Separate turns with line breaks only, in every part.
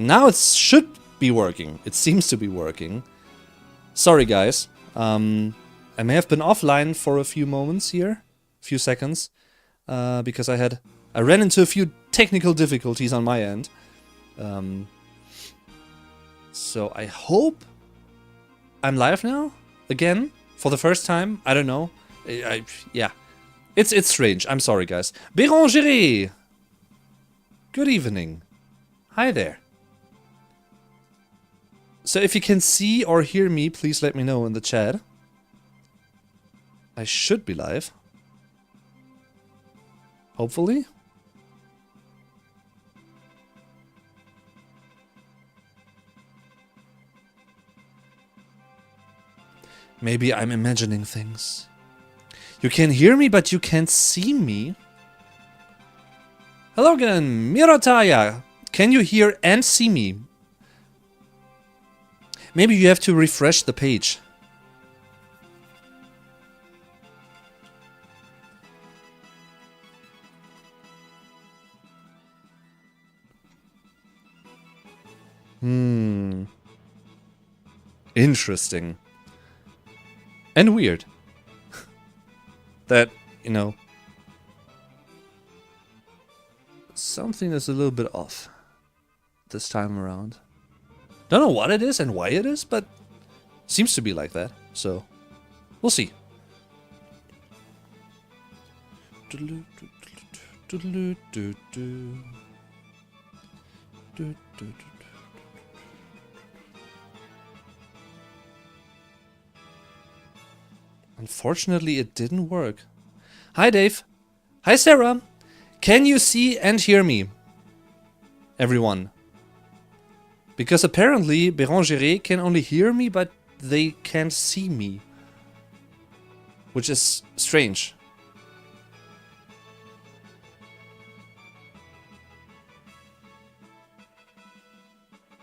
Now it should be working. It seems to be working. Sorry, guys. I may have been offline for a few moments here, a few seconds, because I ran into a few technical difficulties on my end. So I hope I'm live now again for the first time. I don't know. Yeah, it's strange. I'm sorry, guys. Béranger, good evening. Hi there. So if you can see or hear me, please let me know in the chat. I should be live. Hopefully. Maybe I'm imagining things. You can hear me, but you can't see me. Hello again, Mirotaya. Can you hear and see me? Maybe you have to refresh the page. Interesting. And weird. That, you know, something is a little bit off this time around. Don't know what it is and why it is, but seems to be like that. So, we'll see. Unfortunately, it didn't work. Hi, Dave. Hi, Sarah. Can you see and hear me? Everyone. Because apparently, Béranger can only hear me, but they can't see me. Which is strange.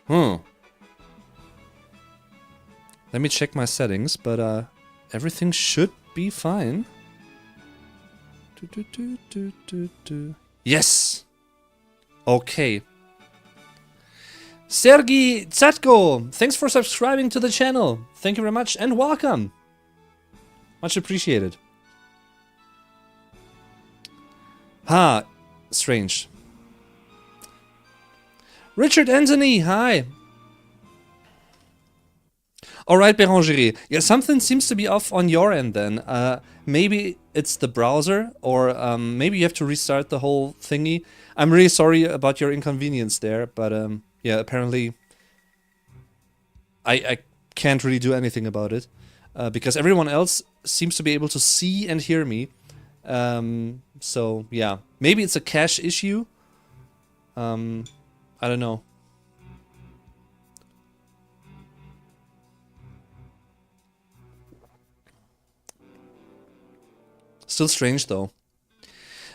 Let me check my settings, but everything should be fine. Yes! Okay. Sergey Zatko, thanks for subscribing to the channel. Thank you very much and welcome. Much appreciated. Strange. Richard Anthony, hi. Alright, Béranger. Yeah, something seems to be off on your end then. Maybe it's the browser, or maybe you have to restart the whole thingy. I'm really sorry about your inconvenience there, but yeah, apparently I can't really do anything about it. Because everyone else seems to be able to see and hear me. So, yeah. Maybe it's a cache issue. I don't know. Still strange though.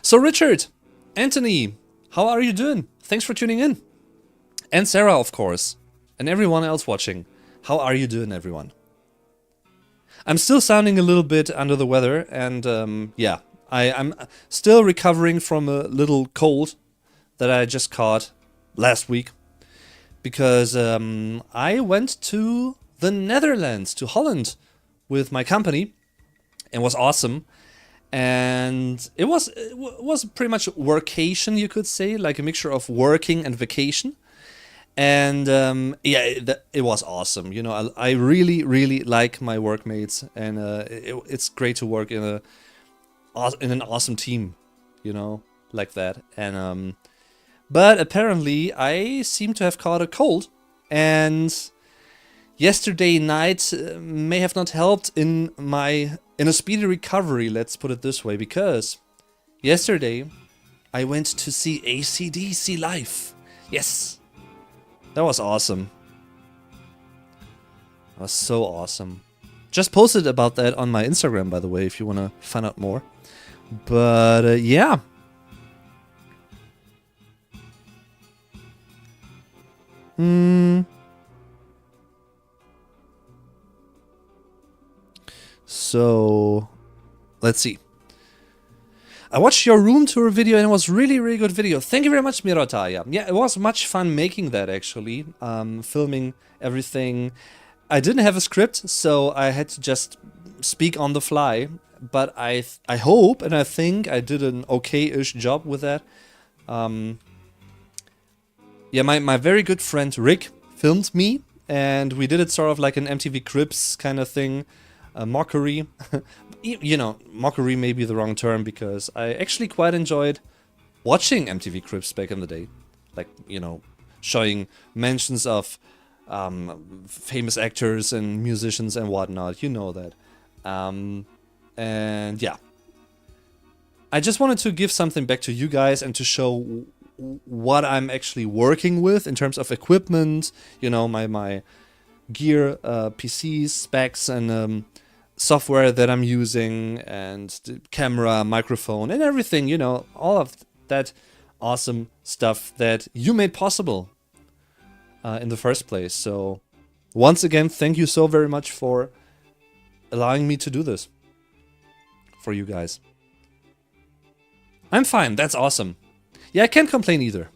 So Richard, Anthony, how are you doing? Thanks for tuning in. And Sarah, of course. And everyone else watching. How are you doing, everyone? I'm still sounding a little bit under the weather, and yeah, I'm still recovering from a little cold that I just caught last week. Because I went to the Netherlands, to Holland, with my company. It was awesome. And it was pretty much workation, you could say, like a mixture of working and vacation. And yeah, it was awesome. You know, I really, really like my workmates, and it's great to work in an awesome team, you know, like that. And but apparently I seem to have caught a cold, and yesterday night may have not helped in a speedy recovery, let's put it this way, because yesterday I went to see AC/DC live. Yes, that was awesome. That was so awesome. Just posted about that on my Instagram, by the way, if you want to find out more. But yeah. So, let's see. I watched your room tour video and it was really, really good video. Thank you very much, Mirotaya. Yeah, it was much fun making that actually. Filming everything. I didn't have a script, so I had to just speak on the fly. But I hope and I think I did an okay-ish job with that. Yeah, my very good friend Rick filmed me, and we did it sort of like an MTV Cribs kind of thing. Mockery. You know, mockery may be the wrong term, because I actually quite enjoyed watching MTV Cribs back in the day. Like, you know, showing mentions of famous actors and musicians and whatnot. You know that. And yeah. I just wanted to give something back to you guys and to show what I'm actually working with in terms of equipment. You know, my GER PCs, specs, and software that I'm using, and the camera, microphone, and everything, you know, all of that awesome stuff that you made possible in the first place. So once again, thank you so very much for allowing me to do this for you guys. I'm fine, that's awesome. Yeah, I can't complain either.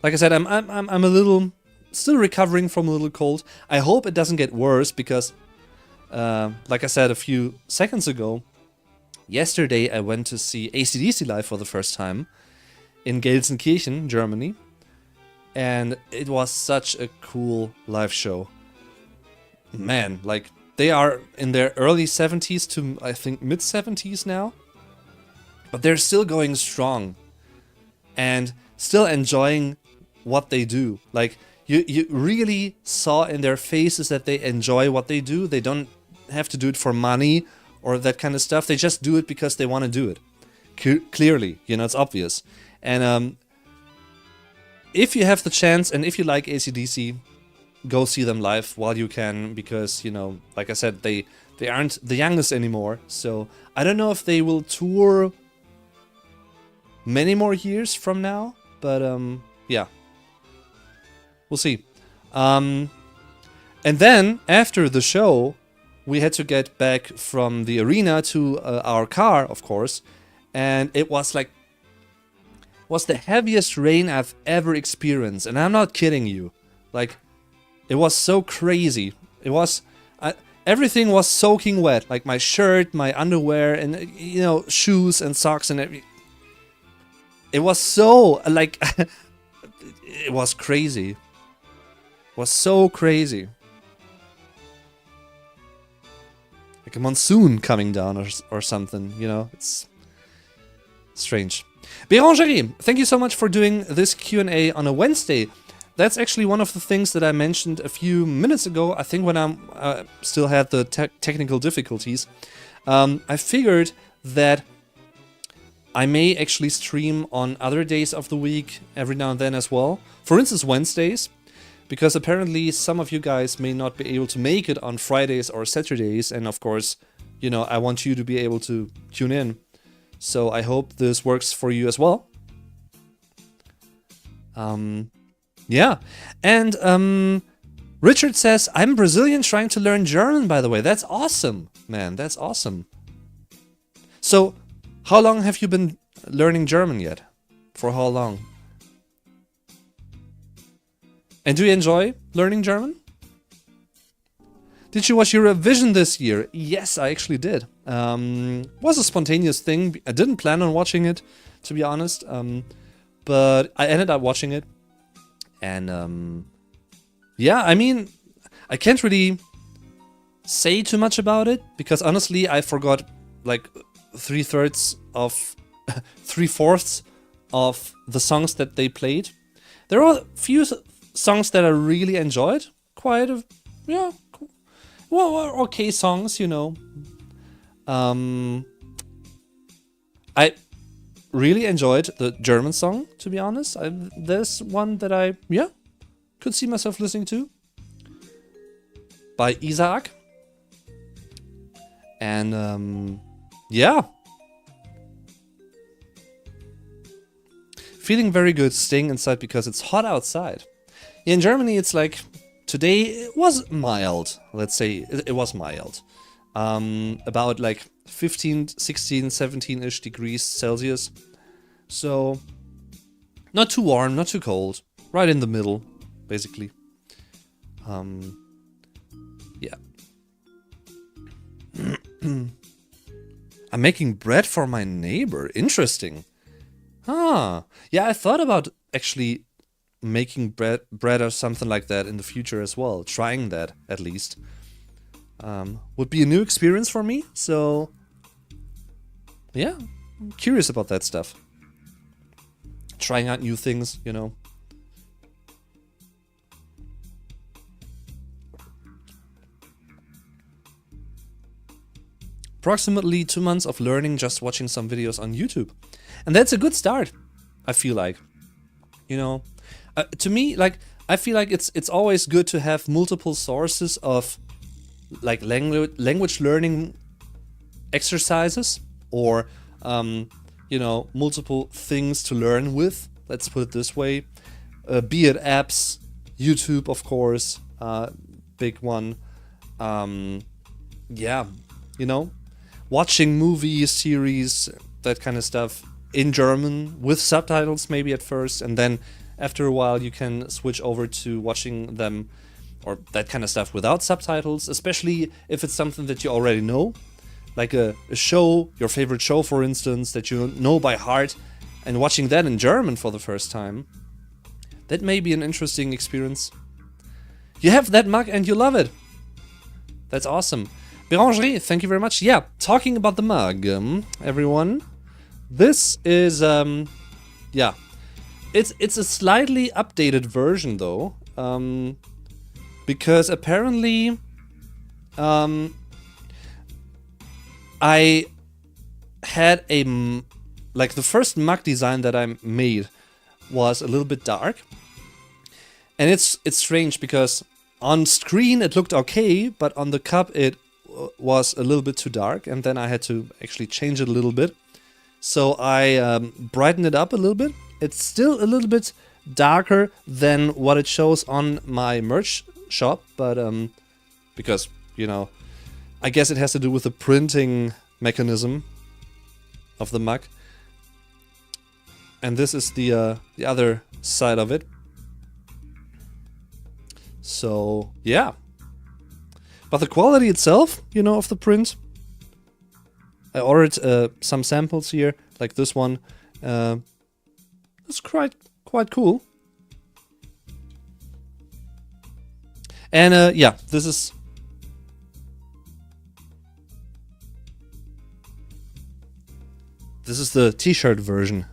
Like I said, I'm a little still recovering from a little cold. I hope it doesn't get worse, because like I said a few seconds ago, yesterday I went to see AC/DC live for the first time in Gelsenkirchen, Germany, and it was such a cool live show. Man, like, they are in their early 70s to, I think, mid 70s now, but they're still going strong and still enjoying what they do. Like, you really saw in their faces that they enjoy what they do. They don't have to do it for money or that kind of stuff. They just do it because they want to do it. Clearly, you know, it's obvious. And if you have the chance, and if you like AC/DC, go see them live while you can, because, you know, like I said, they aren't the youngest anymore. So I don't know if they will tour many more years from now, but yeah, we'll see. And then after the show, we had to get back from the arena to our car, of course, and it was like, was the heaviest rain I've ever experienced, and I'm not kidding you. Like, it was so crazy. It was, everything was soaking wet, like my shirt, my underwear, and, you know, shoes and socks and everything. It was so, like, it was crazy. It was so crazy. Like a monsoon coming down or something, you know, it's strange. Bérangerie, thank you so much for doing this Q&A on a Wednesday. That's actually one of the things that I mentioned a few minutes ago, I think, when I still had the technical difficulties. I figured that I may actually stream on other days of the week every now and then as well. For instance, Wednesdays, because apparently some of you guys may not be able to make it on Fridays or Saturdays, and of course, you know, I want you to be able to tune in. So I hope this works for you as well. Yeah, and Richard says, I'm Brazilian trying to learn German, by the way. That's awesome, man, that's awesome. So, how long have you been learning German yet? For how long? And do you enjoy learning German? Did you watch Eurovision this year? Yes, I actually did. Was a spontaneous thing. I didn't plan on watching it, to be honest. But I ended up watching it. And yeah, I mean, I can't really say too much about it, because honestly, I forgot like 3/4 of the songs that they played. There are a few songs that I really enjoyed. Quite a, yeah, well, okay songs, you know. I really enjoyed the German song, to be honest. There's one that I, yeah, could see myself listening to, by Isaac. And yeah, feeling very good staying inside because it's hot outside. In Germany, it's like, today it was mild. Let's say it was mild. about like 15, 16, 17-ish degrees Celsius. So not too warm, not too cold, right in the middle, basically. Yeah. I'm making bread for my neighbor. Interesting. Ah, yeah, I thought about actually making bread or something like that in the future as well. Trying that, at least. Would be a new experience for me, so... yeah, I'm curious about that stuff. Trying out new things, you know. Approximately 2 months of learning just watching some videos on YouTube. And that's a good start, I feel like. You know, to me, like, I feel like it's always good to have multiple sources of like language learning exercises, or you know, multiple things to learn with, let's put it this way. Be it apps, YouTube, of course, big one. Yeah, you know, watching movies, series, that kind of stuff in German with subtitles maybe at first, and then after a while you can switch over to watching them or that kind of stuff without subtitles, especially if it's something that you already know, like a show, your favorite show for instance, that you know by heart, and watching that in German for the first time. That may be an interesting experience. You have that mug and you love it. That's awesome. Beranger, thank you very much. Yeah, talking about the mug, everyone. This is, yeah. It's a slightly updated version though. Because apparently, I had like the first mug design that I made was a little bit dark. And it's strange because on screen it looked okay, but on the cup it was a little bit too dark, and then I had to actually change it a little bit. So I brightened it up a little bit. It's still a little bit darker than what it shows on my merch shop, but because, you know, I guess it has to do with the printing mechanism of the mug. And this is the other side of it. So, yeah. But the quality itself, you know, of the print, I ordered some samples here, like this one. It's quite cool. And yeah, this is the t-shirt version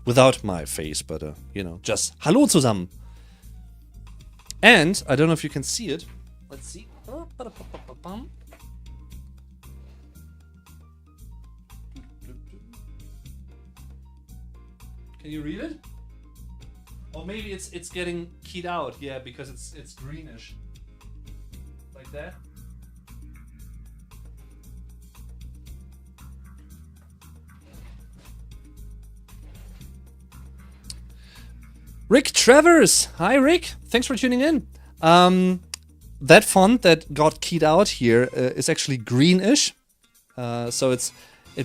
without my face, but you know, just Hallo zusammen. And I don't know if you can see it. Let's see. Can you read it? Or maybe it's getting keyed out, yeah, because it's greenish. Like that. Rick Travers! Hi Rick! Thanks for tuning in. That font that got keyed out here is actually greenish. So it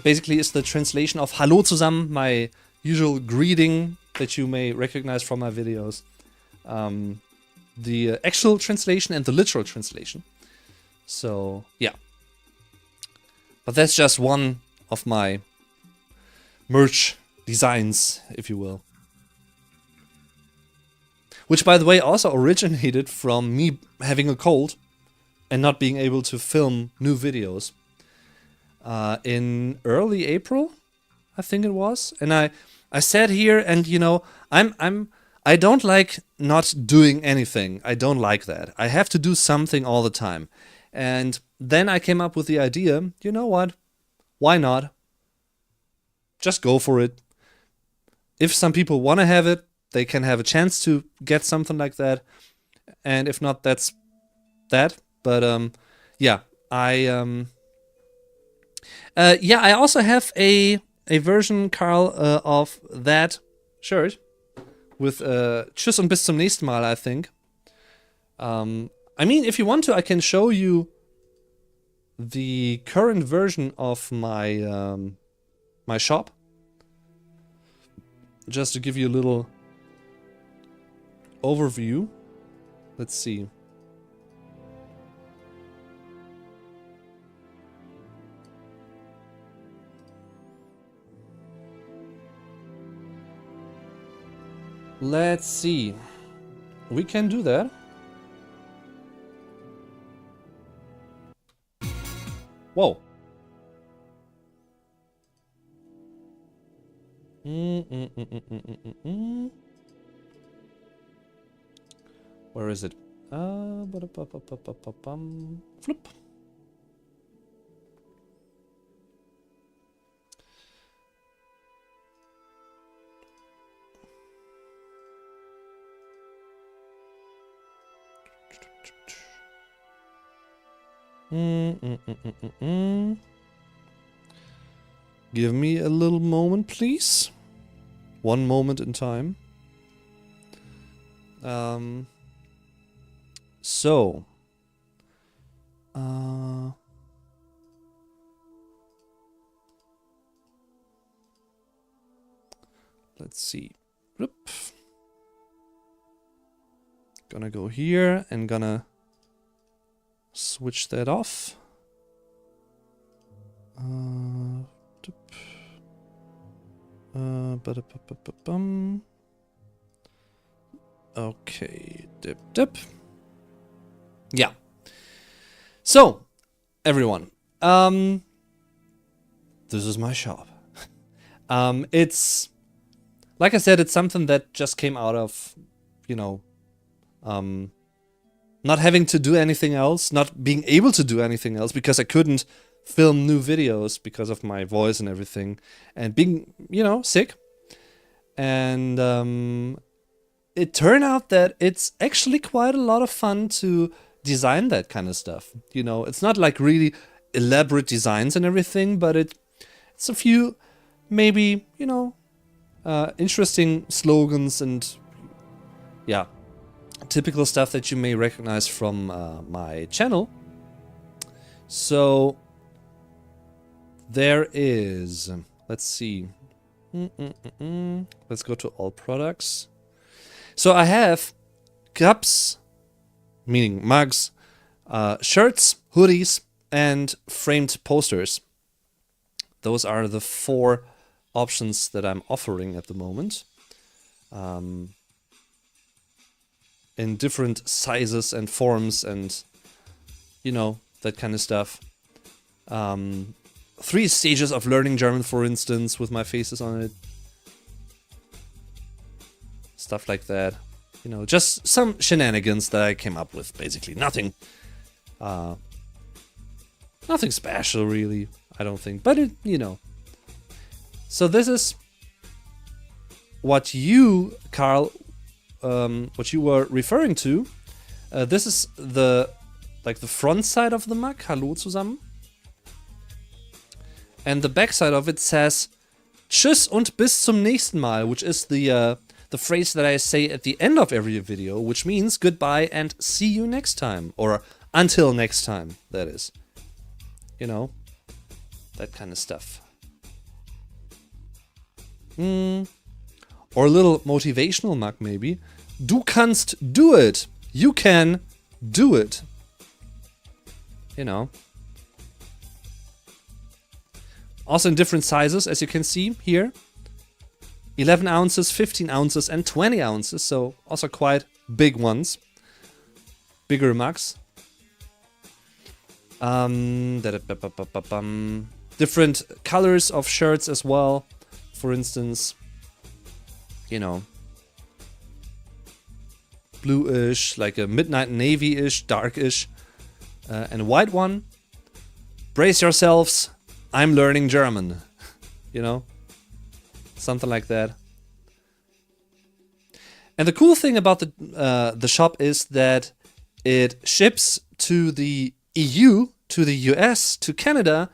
basically is the translation of Hallo zusammen, my usual greeting that you may recognize from my videos. The actual translation and the literal translation. So, yeah. But that's just one of my merch designs, if you will. Which, by the way, also originated from me having a cold and not being able to film new videos. In early April, I think it was. And I sat here and, you know, I don't like not doing anything. I don't like that. I have to do something all the time. And then I came up with the idea, you know what? Why not? Just go for it. If some people want to have it, they can have a chance to get something like that. And if not, that's that. But yeah, I also have a version, Carl, of that shirt with Tschüss und bis zum nächsten Mal, I think. I mean, if you want to, I can show you the current version of my my shop, just to give you a little overview. Let's see. Let's see. We can do that. Whoa. Where is it? Flip. Give me a little moment, please. One moment in time. So. Let's see. Whoop. Gonna go here and gonna switch that off. Okay, dip. Yeah. So, everyone, this is my shop. It's, like I said, it's something that just came out of, you know, not having to do anything else, not being able to do anything else because I couldn't film new videos because of my voice and everything, and being, you know, sick. And it turned out that it's actually quite a lot of fun to design that kind of stuff. You know, it's not like really elaborate designs and everything, but it's a few maybe, you know, interesting slogans and, yeah, typical stuff that you may recognize from my channel. So there is, let's see, let's go to all products. So I have cups, meaning mugs, shirts, hoodies, and framed posters. Those are the 4 options that I'm offering at the moment. In different sizes and forms and, you know, that kind of stuff. 3 stages of learning German, for instance, with my faces on it. Stuff like that. You know, just some shenanigans that I came up with, basically. Nothing special, really, I don't think. But, it, you know. So this is what you, Carl, what you were referring to. This is the front side of the mug. Hallo zusammen. And the back side of it says Tschüss und bis zum nächsten Mal, which is the phrase that I say at the end of every video, which means goodbye and see you next time, or until next time, that is. You know, that kind of stuff. Or a little motivational mug, maybe. Du kannst do it. You can do it. You know. Also in different sizes, as you can see here. 11 ounces, 15 ounces, and 20 ounces. So also quite big ones. Bigger mugs. Different colors of shirts as well. For instance, you know, bluish, like a midnight navy-ish, darkish, and a white one. Brace yourselves, I'm learning German. You know, something like that. And the cool thing about the shop is that it ships to the EU, to the US, to Canada,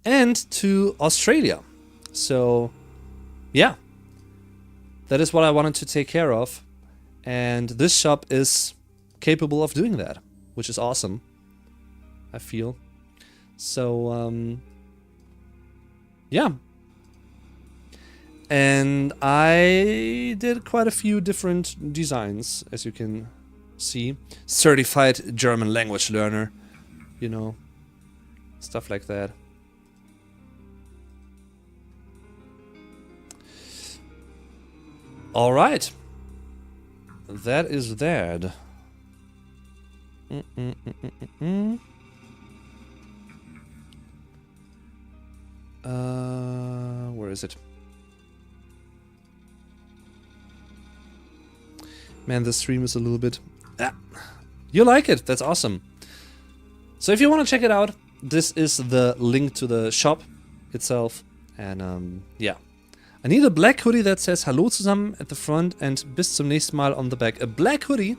and to Australia. So, yeah, that is what I wanted to take care of. And this shop is capable of doing that, which is awesome, I feel. So, yeah. And I did quite a few different designs, as you can see. Certified German language learner, you know, stuff like that. All right. That is that. Where is it? Man, the stream is a little bit... Ah, you like it, that's awesome. So if you want to check it out, this is the link to the shop itself. And yeah. I need a black hoodie that says Hallo zusammen at the front and bis zum nächsten Mal on the back. A black hoodie?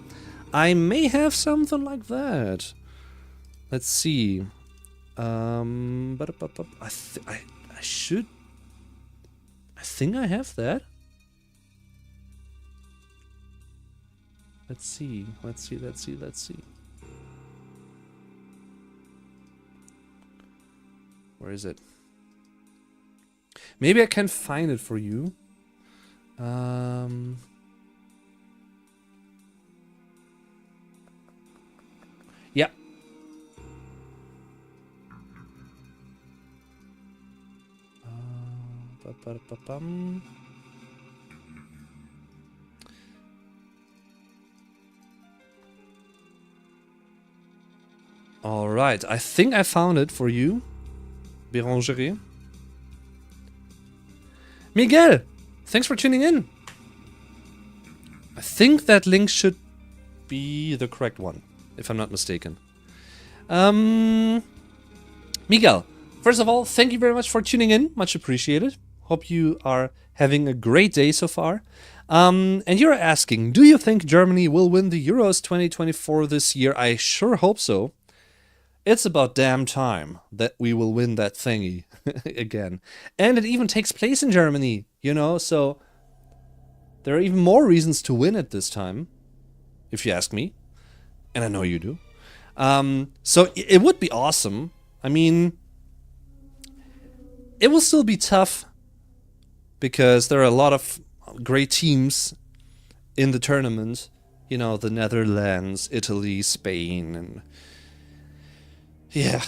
I may have something like that. Let's see. I should... I think I have that. Let's see. Where is it? Maybe I can find it for you. Yeah. All right, I think I found it for you, Bérangerie. Miguel, thanks for tuning in. I think that link should be the correct one, if I'm not mistaken. Miguel, first of all, thank you very much for tuning in. Much appreciated. Hope you are having a great day so far. And you're asking, do you think Germany will win the Euros 2024 this year? I sure hope so. It's about damn time that we will win that thingy again. And it even takes place in Germany, you know, so there are even more reasons to win it this time, if you ask me. And I know you do. So it would be awesome. I mean, it will still be tough because there are a lot of great teams in the tournament. You know, the Netherlands, Italy, Spain, and yeah,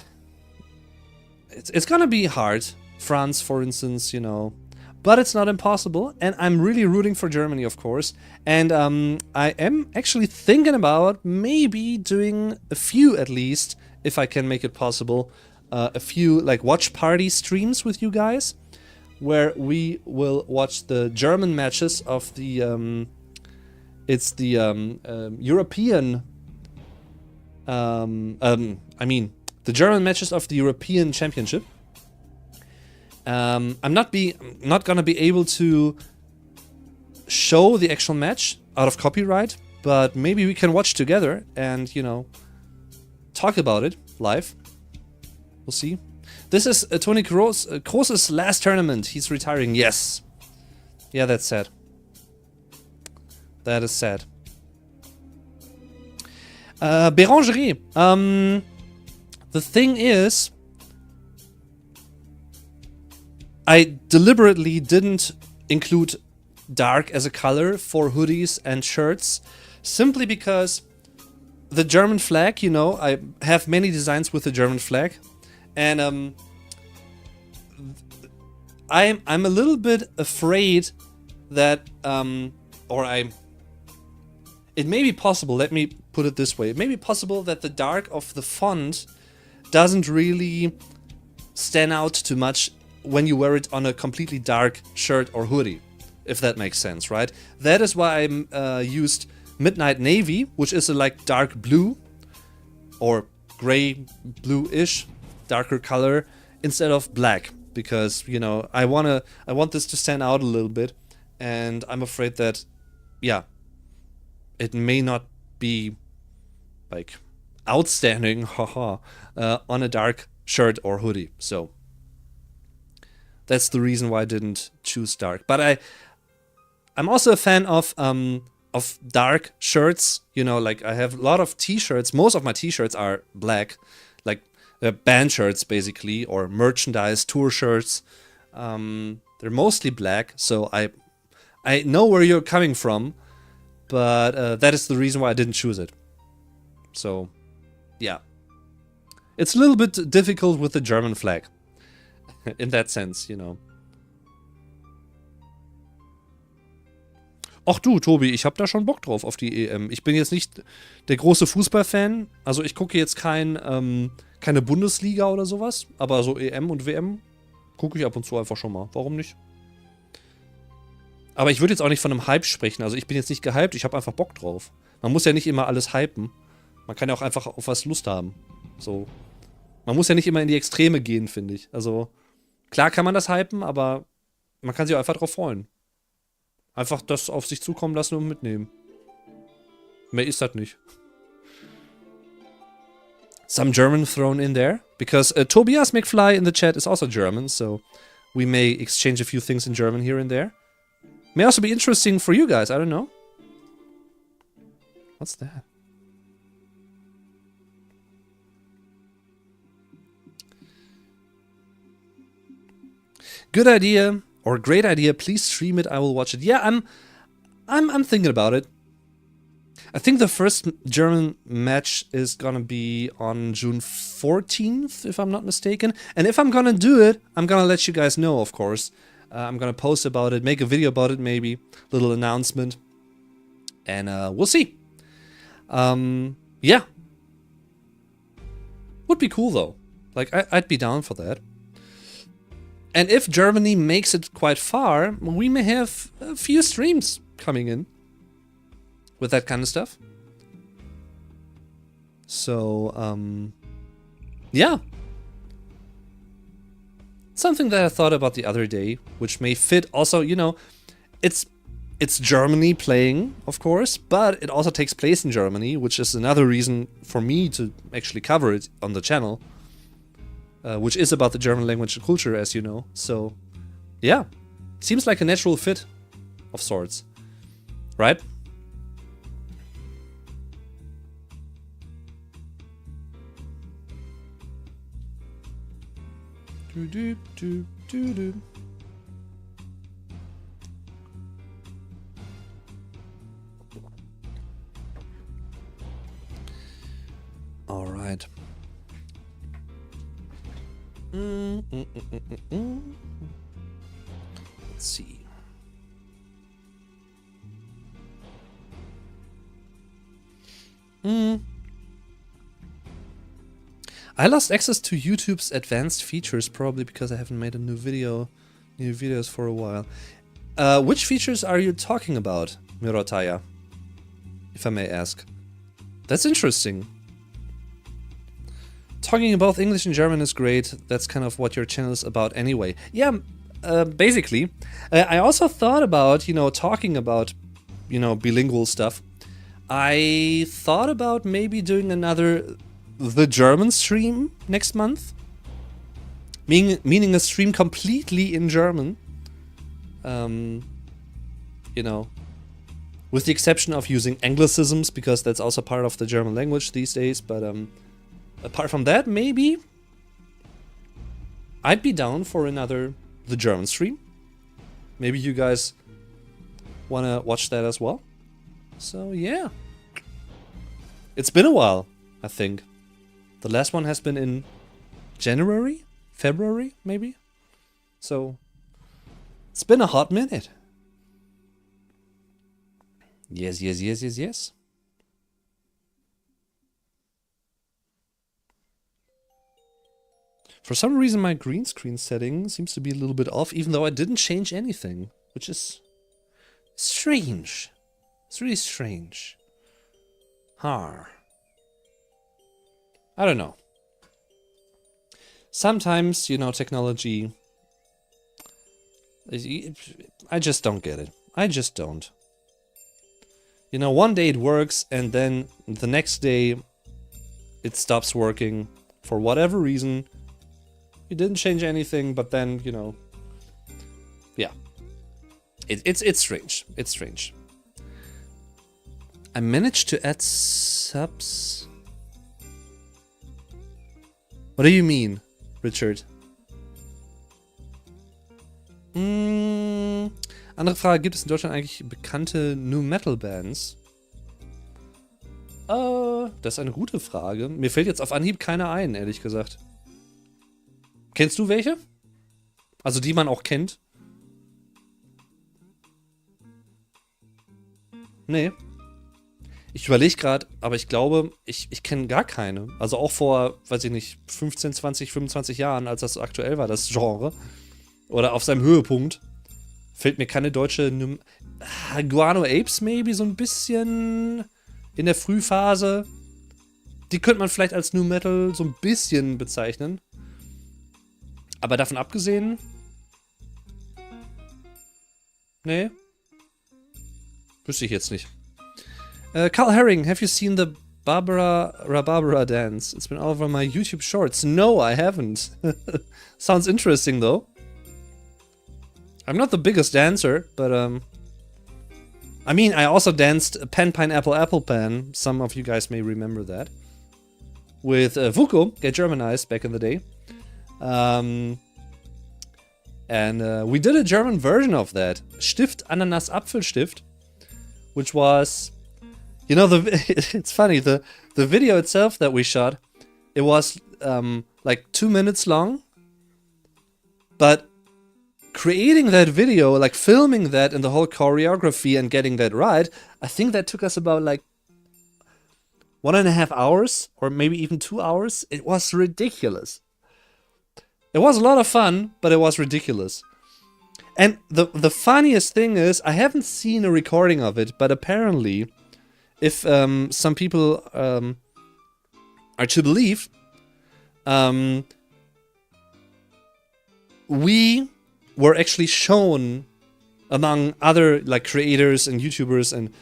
it's gonna be hard. France, for instance, you know, but it's not impossible. And I'm really rooting for Germany, of course. And I am actually thinking about maybe doing a few, at least, if I can make it possible, a few like watch party streams with you guys, where we will watch the German matches of the it's the European. I mean, the German matches of the European Championship. I'm not gonna be able to show the actual match out of copyright, but maybe we can watch together and, you know, talk about it live. We'll see. This is Toni Kroos's last tournament. He's retiring. Yes. Yeah, that's sad. That is sad. Bérangerie. The thing is, I deliberately didn't include dark as a color for hoodies and shirts, simply because the German flag, you know, I have many designs with the German flag, and I'm a little bit afraid that it may be possible, let me put it this way, it may be possible that the dark of the font doesn't really stand out too much when you wear it on a completely dark shirt or hoodie, if that makes sense, right? That is why I used Midnight Navy, which is a like dark blue or gray blue-ish, darker color, instead of black, because, you know, I want this to stand out a little bit, and I'm afraid that, yeah, it may not be like outstanding, haha, on a dark shirt or hoodie. So that's the reason why I didn't choose dark. But I'm also a fan of dark shirts. You know, like I have a lot of t-shirts. Most of my t-shirts are black. Like band shirts basically, or merchandise, tour shirts. They're mostly black, so I know where you're coming from, but that is the reason why I didn't choose it. So, yeah. It's a little bit difficult with the German flag. In that sense, you know. Ach du, Tobi, ich hab da schon Bock drauf auf die EM. Ich bin jetzt nicht der große Fußballfan. Also ich gucke jetzt keine Bundesliga oder sowas. Aber so EM und WM gucke ich ab und zu einfach schon mal. Warum nicht? Aber ich würde jetzt auch nicht von einem Hype sprechen. Also ich bin jetzt nicht gehypt, ich habe einfach Bock drauf. Man muss ja nicht immer alles hypen. Man kann ja auch einfach auf was Lust haben. So. Man muss ja nicht immer in die Extreme gehen, finde ich. Also, klar kann man das hypen, aber man kann sich auch einfach drauf freuen. Einfach das auf sich zukommen lassen und mitnehmen. Mehr ist das nicht. Some German thrown in there. Because Tobias McFly in the chat is also German, so we may exchange a few things in German here and there. May also be interesting for you guys, I don't know. What's that? Good idea or great idea. Please stream it. I will watch it. Yeah, I'm thinking about it. I think the first German match is gonna be on June 14th, if I'm not mistaken. And if I'm gonna do it, I'm gonna let you guys know, of course. I'm gonna post about it, make a video about it, maybe little announcement, and we'll see. Yeah, would be cool though. Like I'd be down for that. And if Germany makes it quite far, we may have a few streams coming in with that kind of stuff. So, yeah. Something that I thought about the other day, which may fit also, you know, it's Germany playing, of course, but it also takes place in Germany, which is another reason for me to actually cover it on the channel. Which is about the German language and culture, as you know. So, yeah. Seems like a natural fit of sorts. Right? All right. Let's see. I lost access to YouTube's advanced features, probably because I haven't made a new videos for a while. Which features are you talking about, Mirotaya? If I may ask. That's interesting. Talking about English and German is great. That's kind of what your channel is about anyway. Yeah, basically. I also thought about, you know, talking about, you know, bilingual stuff. I thought about maybe doing another The German stream next month. Meaning a stream completely in German. You know, with the exception of using Anglicisms, because that's also part of the German language these days, but apart from that, maybe I'd be down for another The German stream. Maybe you guys wanna watch that as well. So yeah. It's been a while, I think. The last one has been in January? February, maybe? So it's been a hot minute. Yes, yes, yes, yes, yes. For some reason my green screen setting seems to be a little bit off, even though I didn't change anything, which is strange. It's really strange. I don't know. Sometimes, you know, technology... I just don't get it. I just don't. You know, one day it works, and then the next day it stops working for whatever reason. You didn't change anything, but then, you know... Yeah. It's strange. It's strange. I managed to add subs... What do you mean, Richard? Andere Frage, gibt es in Deutschland eigentlich bekannte Nu-Metal-Bands? Das ist eine gute Frage. Mir fällt jetzt auf Anhieb keine ein, ehrlich gesagt. Kennst du welche? Also die man auch kennt? Nee. Ich überlege gerade, aber ich glaube, ich kenne gar keine. Also auch vor, weiß ich nicht, 15, 20, 25 Jahren, als das aktuell war, das Genre. Oder auf seinem Höhepunkt. Fällt mir keine deutsche... Guano Apes maybe, so ein bisschen in der Frühphase. Die könnte man vielleicht als Nu Metal so ein bisschen bezeichnen. Aber davon abgesehen... Nee. Wüsste ich jetzt nicht. Carl Herring, have you seen the Barbara dance? It's been all over my YouTube shorts. No, I haven't. Sounds interesting though. I'm not the biggest dancer, but I mean, I also danced Pen Pineapple Apple Pen. Some of you guys may remember that. With Vuko, Get Germanized, back in the day. And we did a German version of that. Stift, Ananas, Apfelstift. Which was... You know, it's funny, the video itself that we shot, it was like 2 minutes long. But creating that video, like filming that and the whole choreography and getting that right, I think that took us about like 1.5 hours or maybe even 2 hours. It was ridiculous. It was a lot of fun, but it was ridiculous. And the funniest thing is, I haven't seen a recording of it, but apparently, if some people are to believe, we were actually shown among other like creators and YouTubers and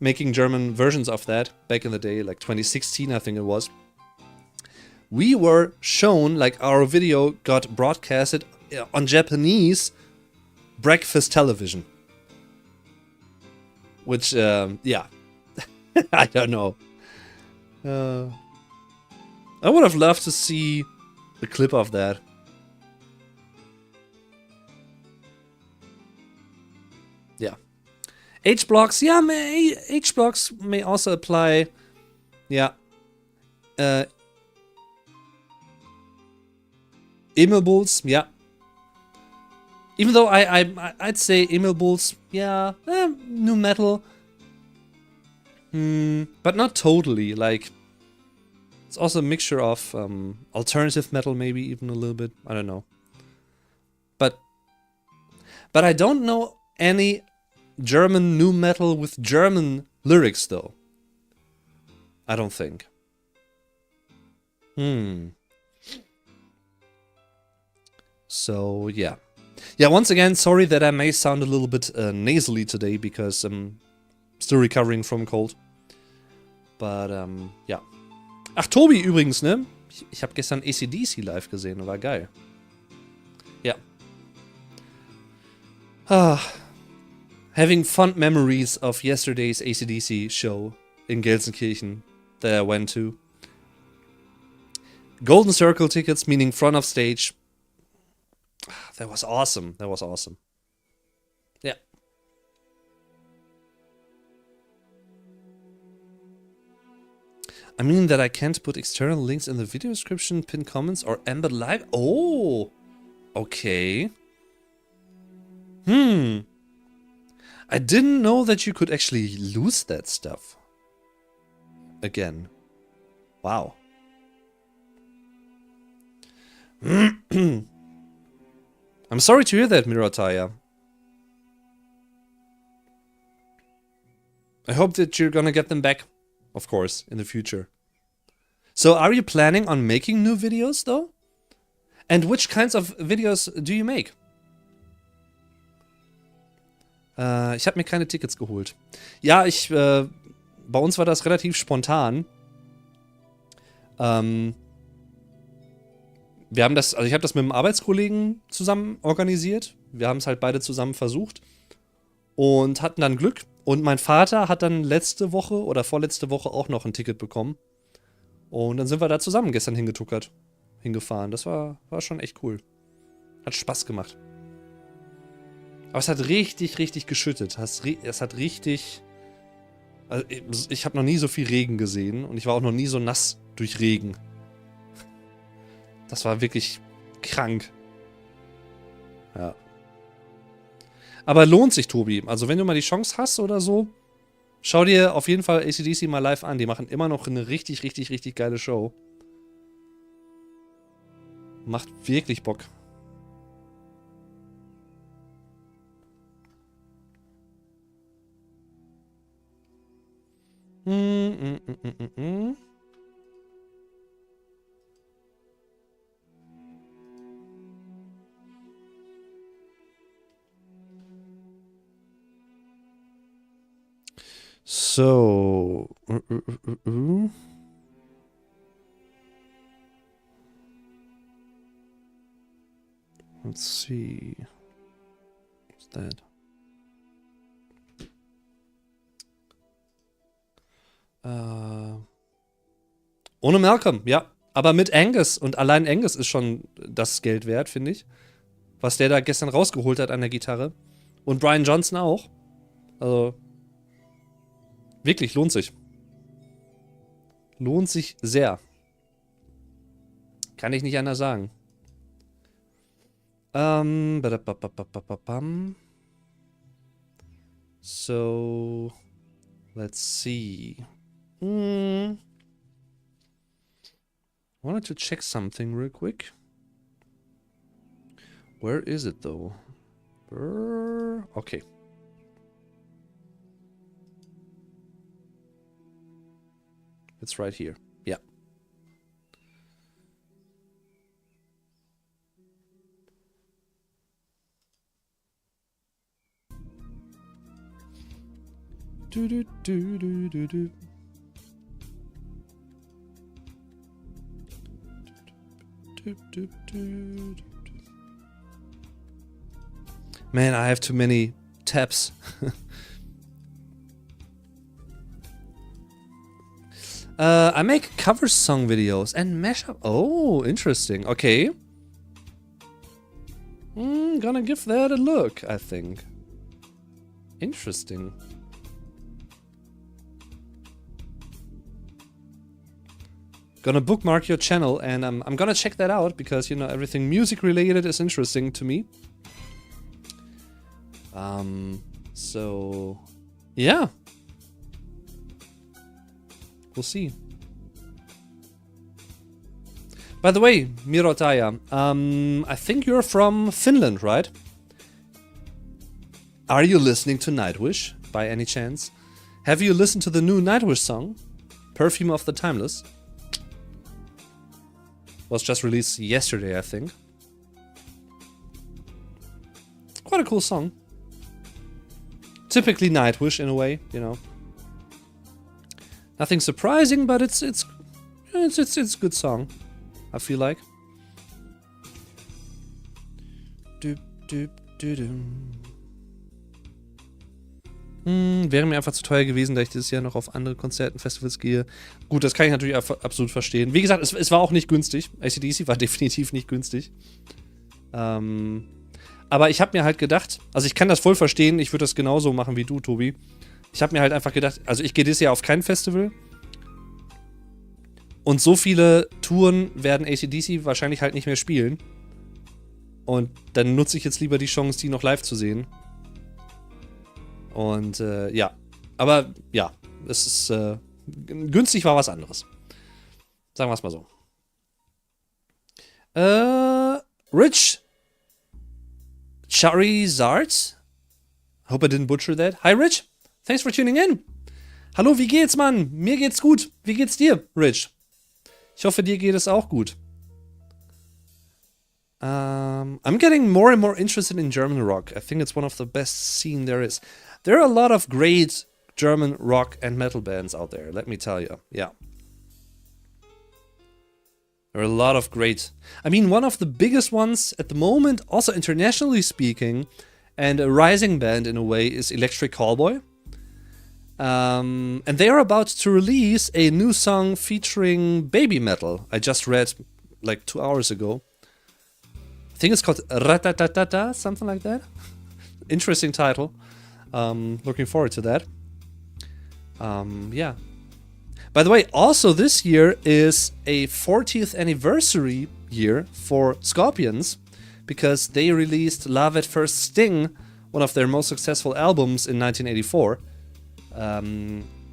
making German versions of that back in the day, like 2016 I think it was. We were shown, like our video got broadcasted on Japanese breakfast television. Which, yeah, I don't know. I would have loved to see a clip of that. Yeah. H-blocks, yeah, H-blocks may also apply. Yeah. Emo Bulls, yeah. Even though I'd say Emo Bulls, yeah, Nu Metal. But not totally, like, it's also a mixture of alternative metal, maybe even a little bit, I don't know. But I don't know any German Nu Metal with German lyrics, though. I don't think. So, yeah. Yeah, once again, sorry that I may sound a little bit nasally today, because I'm still recovering from a cold. But, ja. Ach, Tobi übrigens, ne? Ich habe gestern AC/DC live gesehen, war geil. Ja. Having fond memories of yesterday's AC/DC show in Gelsenkirchen that I went to. Golden Circle tickets, meaning front of stage. That was awesome. That was awesome. Yeah. I mean that I can't put external links in the video description, pin comments, or embed live. Oh, okay. I didn't know that you could actually lose that stuff. Again. Wow. I'm sorry to hear that, Mirataya. I hope that you're gonna get them back, of course, in the future. So, are you planning on making new videos, though? And which kinds of videos do you make? Ich habe mir keine Tickets geholt. Ja, bei uns war das relativ spontan. Wir haben das, also ich habe das mit einem Arbeitskollegen zusammen organisiert. Wir haben es halt beide zusammen versucht und hatten dann Glück. Und mein Vater hat dann letzte Woche oder vorletzte Woche auch noch ein Ticket bekommen. Und dann sind wir da zusammen gestern hingetuckert. hingefahren. Das war schon echt cool. Hat Spaß gemacht. Aber es hat richtig, richtig geschüttet. Es hat richtig... Also ich habe noch nie so viel Regen gesehen und ich war auch noch nie so nass durch Regen. Das war wirklich krank. Ja. Aber lohnt sich, Tobi. Also wenn du mal die Chance hast oder so, schau dir auf jeden Fall AC/DC mal live an. Die machen immer noch eine richtig, richtig, richtig geile Show. Macht wirklich Bock. So. Let's see. What's that? Ohne Malcolm, ja. Aber mit Angus. Und allein Angus ist schon das Geld wert, finde ich. Was der da gestern rausgeholt hat an der Gitarre. Und Brian Johnson auch. Also. Wirklich, lohnt sich. Lohnt sich sehr. Kann ich nicht anders sagen. So. Let's see. I wanted to check something real quick. Where is it though? Okay. It's right here. Yeah. Do do do do do do. Man, I have too many tabs. I make cover song videos and mashup. Oh, interesting. Okay. Gonna give that a look, I think. Interesting. Gonna bookmark your channel and I'm gonna check that out because, you know, everything music related is interesting to me. So yeah. We'll see. By the way, Mirotaya, I think you're from Finland, right? Are you listening to Nightwish by any chance? Have you listened to the new Nightwish song, Perfume of the Timeless? Was just released yesterday, I think. Quite a cool song. Typically Nightwish in a way, you know. Nothing surprising, but it's a good song, I feel like. Wäre mir einfach zu teuer gewesen, da ich dieses Jahr noch auf andere Konzerten, Festivals gehe. Gut, das kann ich natürlich absolut verstehen. Wie gesagt, es war auch nicht günstig. AC/DC war definitiv nicht günstig. Aber ich habe mir halt gedacht, also ich kann das voll verstehen, ich würde das genauso machen wie du, Tobi. Ich habe mir halt einfach gedacht, also ich gehe dieses Jahr auf kein Festival. Und so viele Touren werden AC/DC wahrscheinlich halt nicht mehr spielen. Und dann nutze ich jetzt lieber die Chance, die noch live zu sehen. Und ja. Aber ja, es ist günstig war was anderes. Sagen wir es mal so. Rich Charizard. Hope I didn't butcher that. Hi Rich. Thanks for tuning in. Hallo, wie geht's, Mann? Mir geht's gut. Wie geht's dir, Rich? Ich hoffe, dir geht es auch gut. I'm getting more and more interested in German rock. I think it's one of the best scene there is. There are a lot of great German rock and metal bands out there, let me tell you. Yeah. There are a lot of great... I mean, one of the biggest ones at the moment, also internationally speaking, and a rising band in a way, is Electric Callboy. And they are about to release a new song featuring baby metal. I just read like 2 hours ago. I think it's called Ratatatata, something like that. Interesting title. Looking forward to that. Yeah. By the way, also this year is a 40th anniversary year for Scorpions, because they released Love at First Sting, one of their most successful albums in 1984,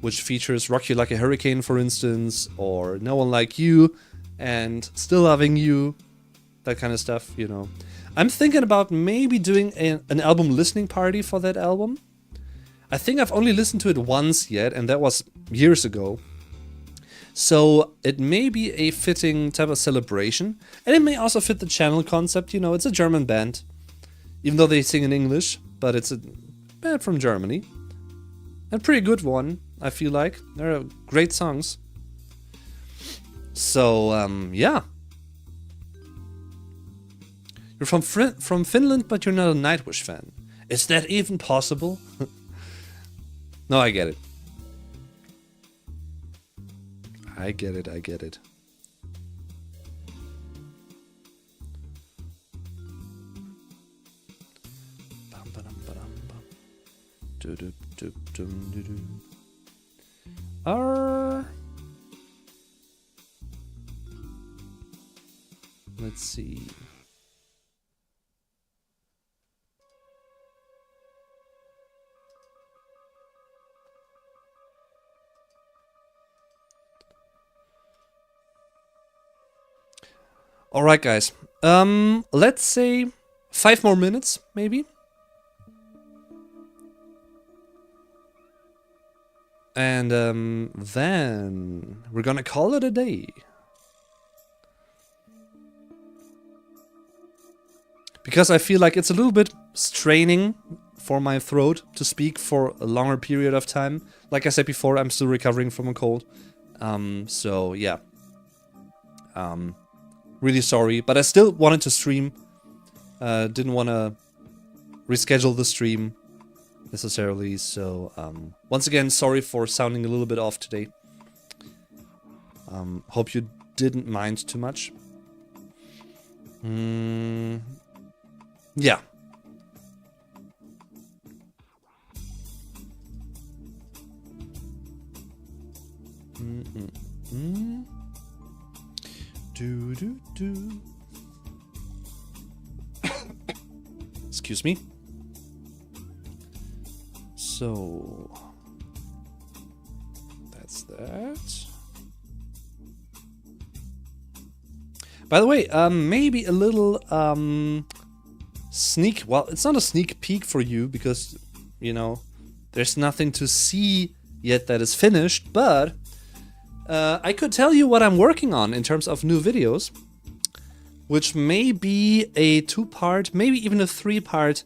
which features Rock You Like a Hurricane, for instance, or No One Like You, and Still Loving You, that kind of stuff, you know. I'm thinking about maybe doing an album listening party for that album. I think I've only listened to it once yet, and that was years ago. So it may be a fitting type of celebration, and it may also fit the channel concept. You know, it's a German band, even though they sing in English, but it's a band from Germany. A pretty good one, I feel like. They're great songs. So, yeah. You're from Finland, but you're not a Nightwish fan. Is that even possible? No, I get it. I get it, I get it. Let's see. Alright, guys. Let's say 5 more minutes, maybe. And then we're gonna call it a day. Because I feel like it's a little bit straining for my throat to speak for a longer period of time. Like I said before, I'm still recovering from a cold. So yeah. Really sorry, but I still wanted to stream. Didn't want to reschedule the stream necessarily, so once again, sorry for sounding a little bit off today. Hope you didn't mind too much. Yeah. Excuse me. So that's that. By the way, maybe a little sneak. Well, it's not a sneak peek for you because, you know, there's nothing to see yet that is finished, but I could tell you what I'm working on in terms of new videos, which may be a 2-part, maybe even a 3-part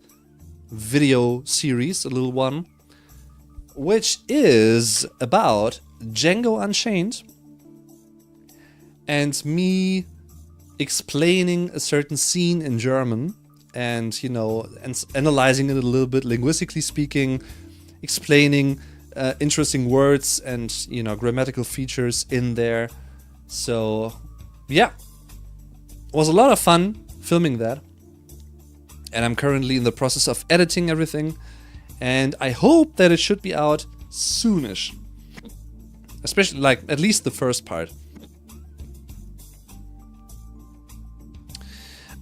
video series, a little one, which is about Django Unchained and me explaining a certain scene in German and, you know, analyzing it a little bit, linguistically speaking, explaining interesting words and, you know, grammatical features in there. So, yeah. It was a lot of fun filming that. And I'm currently in the process of editing everything. And I hope that it should be out soonish. Especially, like, at least the first part.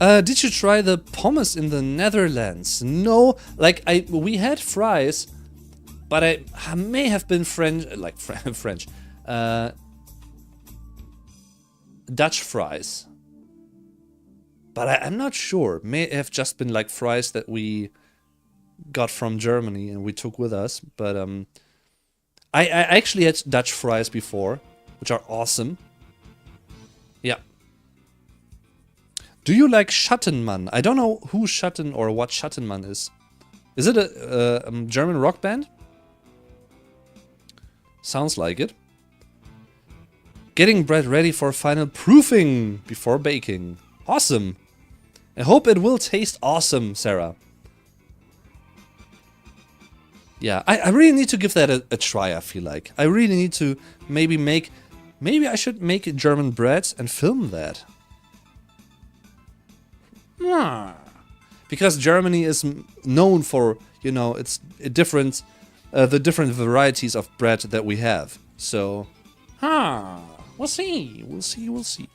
Did you try the pommes in the Netherlands? No, like, we had fries, but I may have been French, like, French. Dutch fries. But I'm not sure. May have just been like fries that we got from Germany and we took with us. But I actually had Dutch fries before, which are awesome. Yeah. Do you like Schattenmann? I don't know who Schatten or what Schattenmann is. Is it a German rock band? Sounds like it. Getting bread ready for final proofing before baking. Awesome. I hope it will taste awesome, Sarah. Yeah, I really need to give that a try, I feel like. I really need to maybe I should make German bread and film that. Because Germany is known for, you know, it's the different varieties of bread that we have. So, we'll see.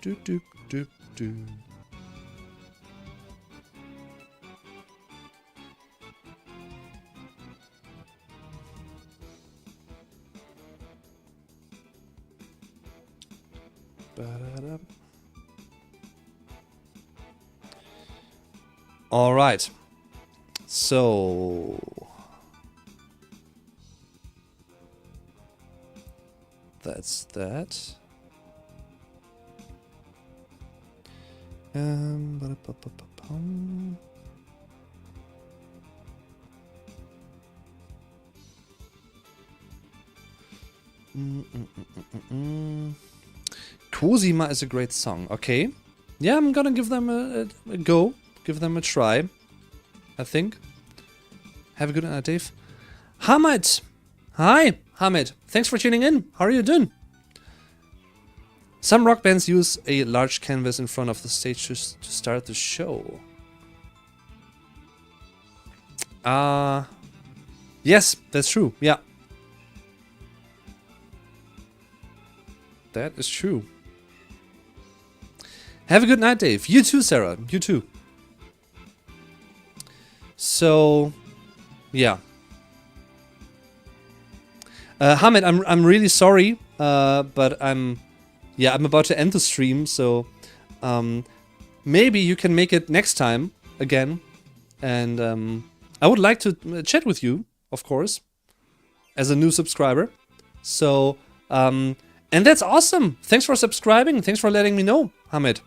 Do do do do. Ba-da-da. All right. So that's that. Ba-da-ba-ba-ba-bum. Cosima is a great song. Okay. Yeah, I'm gonna give them a go. Give them a try. I think. Have a good night, Dave. Hamid! Hi, Hamid. Thanks for tuning in. How are you doing? Some rock bands use a large canvas in front of the stage to start the show. Yes, that's true. Yeah. That is true. Have a good night, Dave. You too, Sarah. You too. So, yeah. Hamid, I'm really sorry, but I'm about to end the stream, so maybe you can make it next time again, and I would like to chat with you, of course, as a new subscriber. So, and that's awesome. Thanks for subscribing. Thanks for letting me know, Hamid.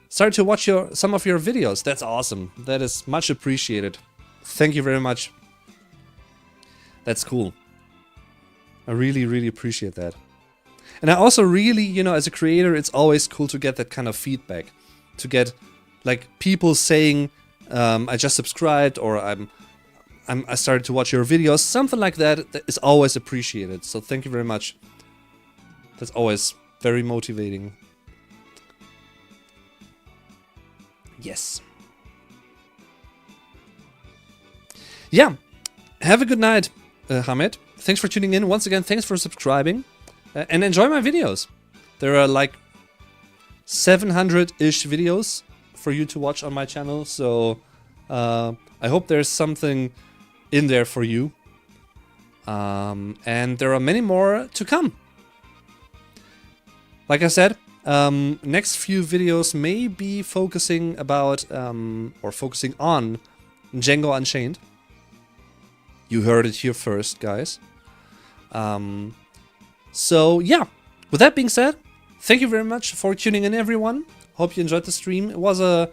Started to watch some of your videos. That's awesome. That is much appreciated. Thank you very much. That's cool. I really, really appreciate that. And I also really, you know, as a creator, it's always cool to get that kind of feedback. To get, like, people saying, I just subscribed, or I started to watch your videos. Something like that is always appreciated. So thank you very much. That's always very motivating. Yes. Yeah. Have a good night, Hamid. Thanks for tuning in. Once again, thanks for subscribing. And enjoy my videos. There are like 700-ish videos for you to watch on my channel. So I hope there's something in there for you. And there are many more to come. Like I said, next few videos may be focusing about or focusing on Django Unchained. You heard it here first, guys. So yeah, with that being said, thank you very much for tuning in, everyone. Hope you enjoyed the stream. It was a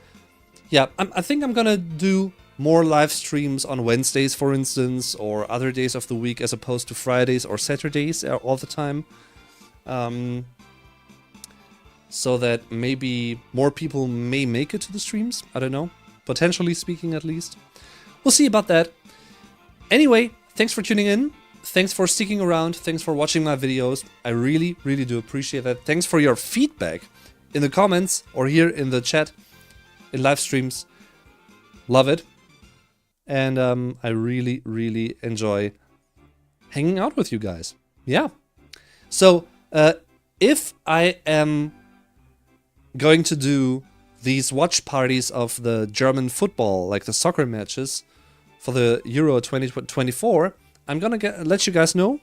I think I'm gonna do more live streams on Wednesdays, for instance, or other days of the week as opposed to Fridays or Saturdays all the time. So that maybe more people may make it to the streams. I don't know. Potentially speaking, at least. We'll see about that. Anyway, thanks for tuning in. Thanks for sticking around. Thanks for watching my videos. I really, really do appreciate that. Thanks for your feedback in the comments or here in the chat, in live streams. Love it. And I really, really enjoy hanging out with you guys. Yeah. So, if I am going to do these watch parties of the German football, like the soccer matches for the Euro 2024, I'm gonna let you guys know.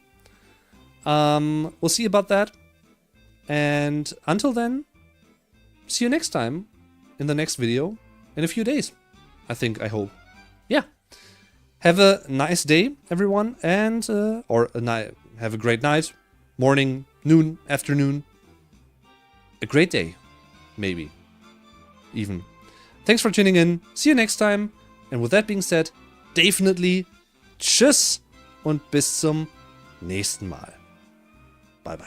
We'll see about that. And until then, see you next time in the next video in a few days. I hope. Yeah. Have a nice day, everyone, and have a great night, morning, noon, afternoon. A great day. Maybe. Even. Thanks for tuning in. See you next time. And with that being said, definitely tschüss und bis zum nächsten Mal. Bye bye.